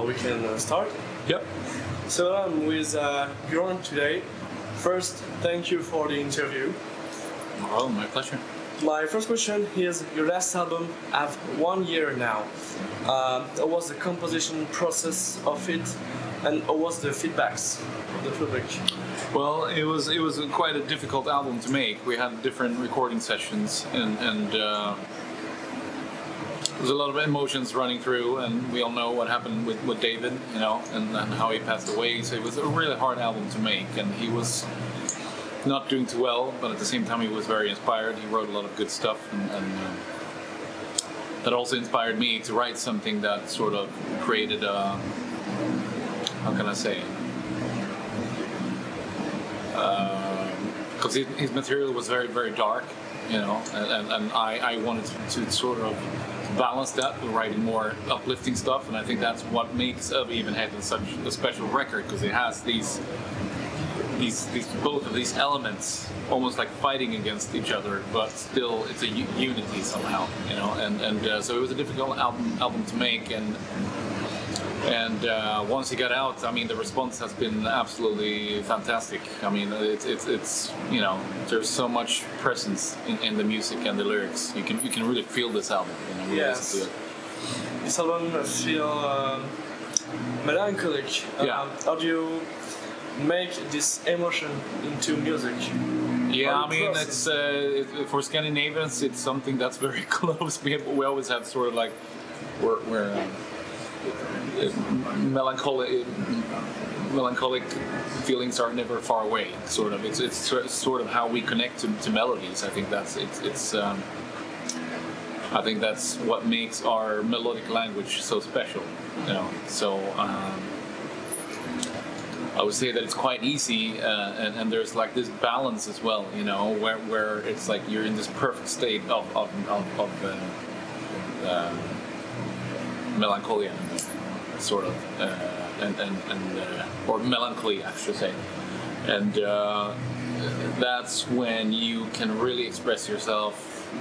we can start. Yep. So I'm with Björn today. First, thank you for the interview. Oh, my pleasure. My first question is, your last album have 1 year now. What was the composition process of it, and what was the feedbacks of the public? Well, it was quite a difficult album to make. We had different recording sessions, and there's a lot of emotions running through, and we all know what happened with David, you know, and how he passed away. So it was a really hard album to make, and he was not doing too well, but at the same time he was very inspired. He wrote a lot of good stuff, and that also inspired me to write something that sort of created a, how can I say, because his material was very, very dark, you know, and I wanted to sort of balance that with writing more uplifting stuff, and I think that's what makes Of Even Heaven such a special record, because it has these both of these elements almost like fighting against each other, but still it's a unity somehow, you know. And so it was a difficult album to make, and once it got out, I mean, the response has been absolutely fantastic. I mean, it's you know, there's so much presence in the music and the lyrics. You can really feel this album, you know, when you listen to it. This album feels melancholic. Yeah. How do you make this emotion into music? Yeah, I mean, it's for Scandinavians, it's something that's very close. We always have sort of like we're melancholic feelings are never far away. Sort of, it's sort of how we connect to melodies. I think I think that's what makes our melodic language so special. You know, so. I would say that it's quite easy, and there's like this balance as well, you know, where it's like you're in this perfect state of melancholia, sort of, or melancholy, I should say, and that's when you can really express yourself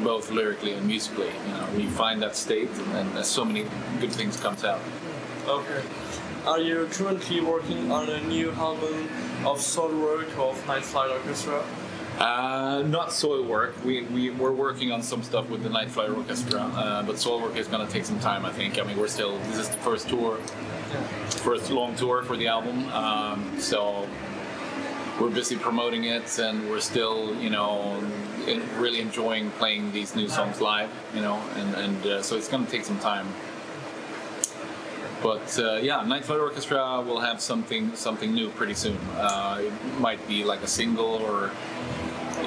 both lyrically and musically. You know, you find that state, and so many good things comes out. Okay. Are you currently working on a new album of Soilwork or of Night Flight Orchestra? Not Soilwork. We're working on some stuff with the Night Flight Orchestra, but Soilwork is going to take some time, I think. I mean, this is the first tour, first long tour for the album, so we're busy promoting it, and we're still, you know, really enjoying playing these new songs live, you know, and so it's going to take some time. But yeah, Night Flight Orchestra will have something new pretty soon. It might be like a single or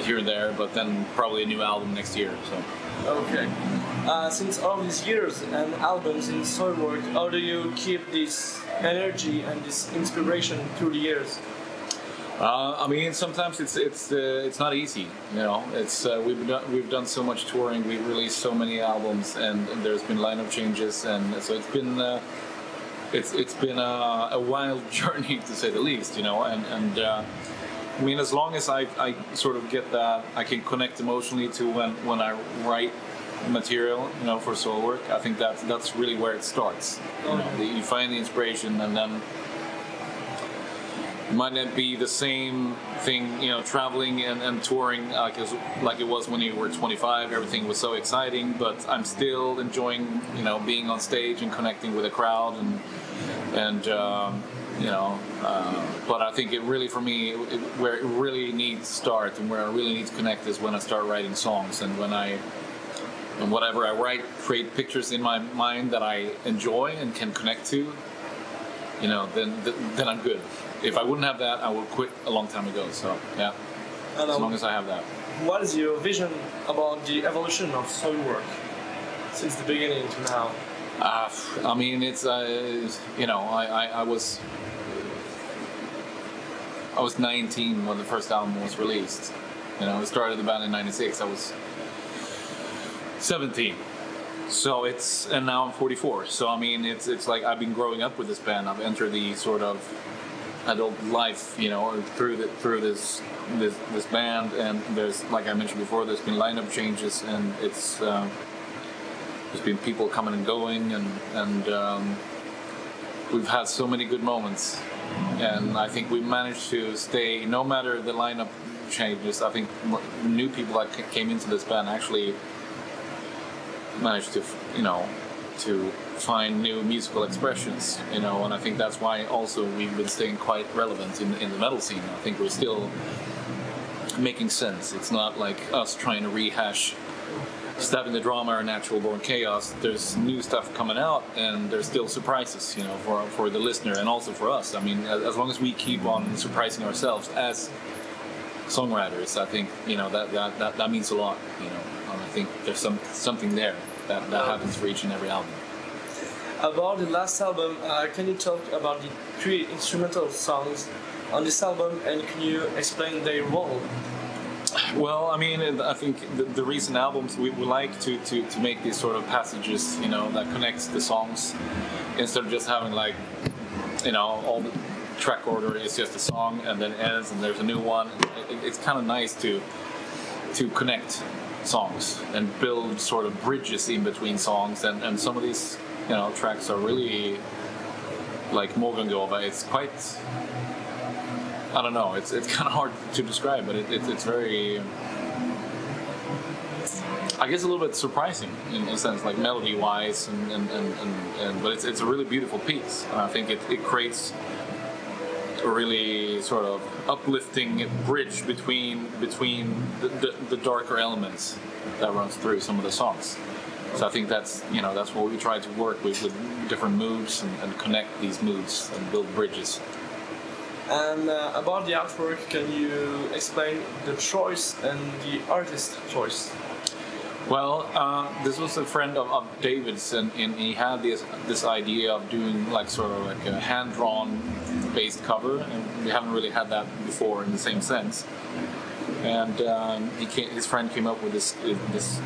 here and there, but then probably a new album next year. So. Okay. Since all these years and albums in Soilwork, how do you keep this energy and this inspiration through the years? I mean, sometimes it's not easy. You know, it's we've done so much touring, we've released so many albums, and there's been lineup changes, and so it's been. It's been a wild journey, to say the least, you know, and I mean, as long as I sort of get that, I can connect emotionally to when I write material, you know, for Soilwork. I think that's really where it starts. You know, you find the inspiration, and then it might not be the same thing, you know, traveling and touring like it was when you were 25. Everything was so exciting, but I'm still enjoying, you know, being on stage and connecting with a crowd and you know, but I think it really, for me, where it really needs to start and where I really need to connect is when I start writing songs, and and whatever I write, create pictures in my mind that I enjoy and can connect to, you know, then I'm good. If I wouldn't have that, I would quit a long time ago. So yeah, as long as I have that. What is your vision about the evolution of Soilwork since the beginning to now? I mean, it's you know, I was 19 when the first album was released. You know, I started the band in '96. I was 17. So and now I'm 44. So I mean, it's like I've been growing up with this band. I've entered the sort of adult life, you know, through this band, and there's, like I mentioned before, there's been lineup changes, and it's there's been people coming and going, and we've had so many good moments, and I think we managed to stay, no matter the lineup changes. I think new people that came into this band actually managed to, to find new musical expressions, and I think that's why also we've been staying quite relevant in the metal scene. I think we're still making sense. It's not like us trying to rehash Stabbing the Drama or Natural Born Chaos. There's new stuff coming out, and there's still surprises, for the listener and also for us. I mean, as long as we keep on surprising ourselves as songwriters, I think that means a lot. And I think there's something there that happens for each and every album. About the last album, can you talk about the 3 instrumental songs on this album, and can you explain their role? Well, I mean, I think the recent albums, we like to make these sort of passages, that connects the songs, instead of just having all the track order is just a song and then ends and there's a new one. It's kind of nice to connect songs and build sort of bridges in between songs, and some of these tracks are really like Morgongova. It's quite, I don't know, it's kind of hard to describe, but it's very, I guess, a little bit surprising in a sense, like melody wise, but it's a really beautiful piece, and I think it creates a really sort of uplifting bridge between the darker elements that runs through some of the songs. So I think that's what we try to work with different moods and connect these moods and build bridges. And about the artwork, can you explain the choice and the artist choice? Well, this was a friend of David's, and he had this idea of doing sort of a hand-drawn based cover, and we haven't really had that before in the same sense. And his friend came up with this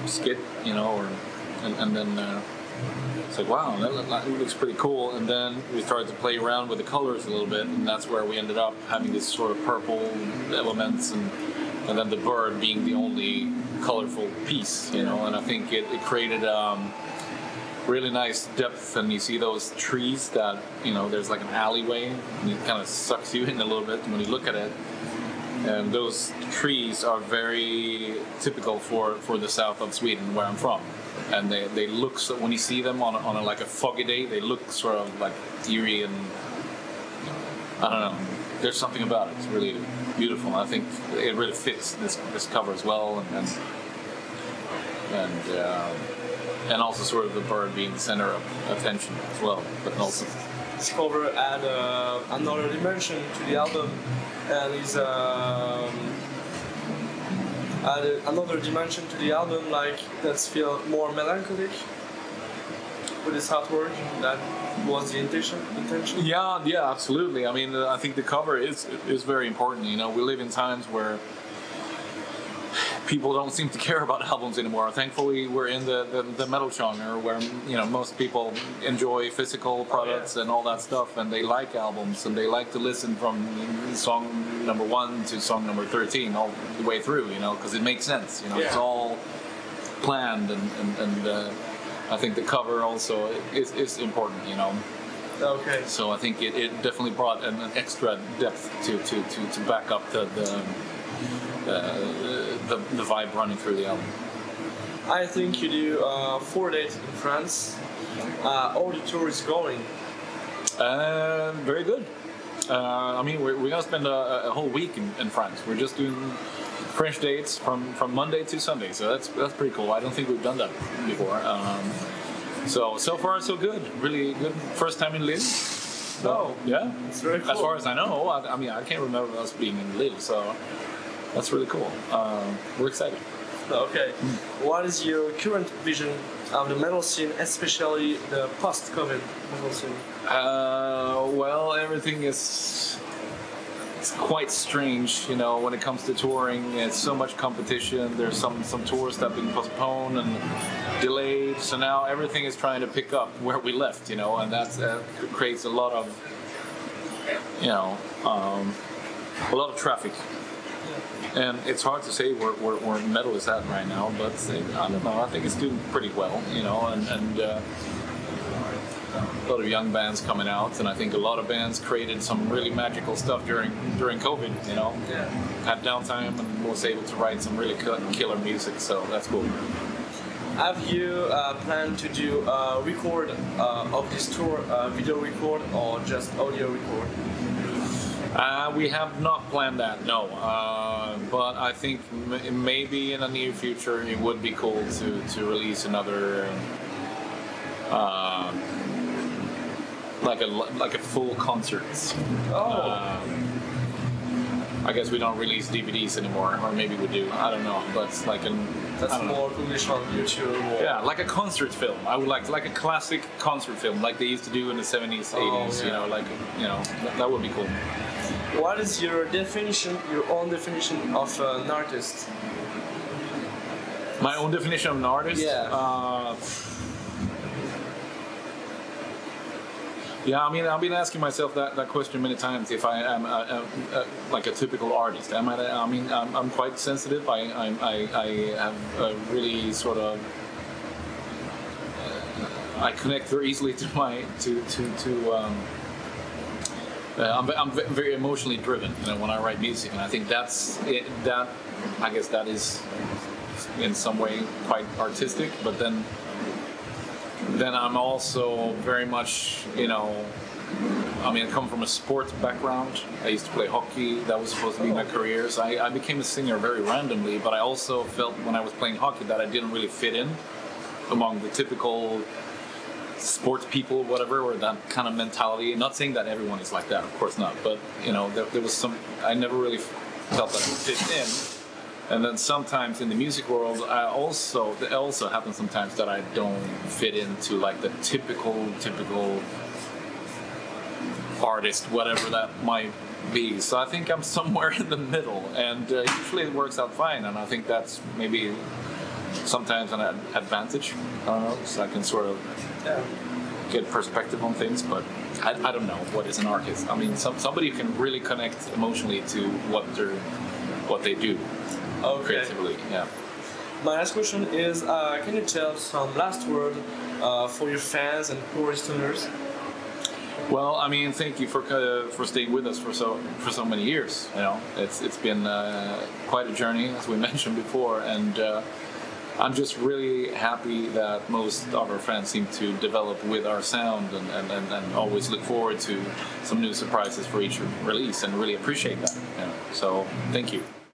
skit, and then it's like, wow, that looks pretty cool. And then we started to play around with the colors a little bit, and that's where we ended up having this sort of purple elements, and then the bird being the only colorful piece, and I think it created really nice depth. And you see those trees that, there's like an alleyway, and it kind of sucks you in a little bit when you look at it. And those trees are very typical for the south of Sweden, where I'm from. And they look, so when you see them on a foggy day, they look sort of like eerie, and I don't know. There's something about it. It's really beautiful. I think it really fits this cover as well, and also sort of the bird being the center of attention as well. But also this cover add another dimension to the album, and is added another dimension to the album, that's feel more melancholic with this artwork. That was the intention. Yeah, absolutely. I mean, I think the cover is very important. We live in times where people don't seem to care about albums anymore. Thankfully, we're in the metal genre where most people enjoy physical products and all that stuff, and they like albums, and they like to listen from song number 1 to song number 13 all the way through, because it makes sense. It's all planned, and I think the cover also is important. Okay. So I think it definitely brought an extra depth to back up the vibe running through the album. I think you do 4 days in France. How the tour is going? Very good. I mean, we're going to spend a whole week in France. We're just doing French dates from Monday to Sunday, so that's pretty cool. I don't think we've done that before. So far so good. Really good. First time in Lille. So, yeah, it's very cool. As far as I know, I can't remember us being in Lille, so that's really cool. We're excited. Okay. What is your current vision of the metal scene, especially the post-COVID metal scene? Well, everything it's quite strange, when it comes to touring. It's so much competition. There's some tours that have been postponed and delayed. So now everything is trying to pick up where we left, and that creates a lot of, a lot of traffic. And it's hard to say where metal is at right now, but I don't know. I think it's doing pretty well, lot of young bands coming out, and I think a lot of bands created some really magical stuff during COVID. You know, had downtime and was able to write some really killer music. So that's cool. Have you planned to do a record of this tour, video record or just audio record? We have not planned that, no. But I think maybe in the near future it would be cool to release another, like a full concert. I guess we don't release DVDs anymore, or maybe we do. I don't know, but it's like that's more published on YouTube. Or... Yeah, like a concert film. I would like a classic concert film, like they used to do in the 70s, 80s. Yeah. You know, that would be cool. What is your definition, your own definition of an artist? My own definition of an artist? Yeah. Yeah, I mean, I've been asking myself that question many times. If I am like a typical artist, am I? I mean, I'm quite sensitive. I have a really sort of. I connect very easily to my I'm very emotionally driven, you know, when I write music, and I think that's it. That I guess that is in some way quite artistic, but then I'm also very much, you know, I mean, I come from a sports background. I used to play hockey. That was supposed to be my career. So I became a singer very randomly, but I also felt when I was playing hockey that I didn't really fit in among the typical sports people, whatever, or that kind of mentality. Not saying that everyone is like that, of course not, but, you know, there was some, I never really felt that I fit in. And then sometimes in the music world, it also happens sometimes that I don't fit into like the typical artist, whatever that might be. So I think I'm somewhere in the middle, and usually it works out fine. And I think that's maybe sometimes an advantage. I don't know, so I can sort of get perspective on things. But I don't know what is an artist. I mean, somebody who can really connect emotionally to what they do. Okay. Creatively, yeah. My last question is, can you tell some last word for your fans and for listeners? Well, I mean, thank you for staying with us for so many years. You know, it's been quite a journey, as we mentioned before, and I'm just really happy that most of our fans seem to develop with our sound and always look forward to some new surprises for each release, and really appreciate that. You know? So, thank you.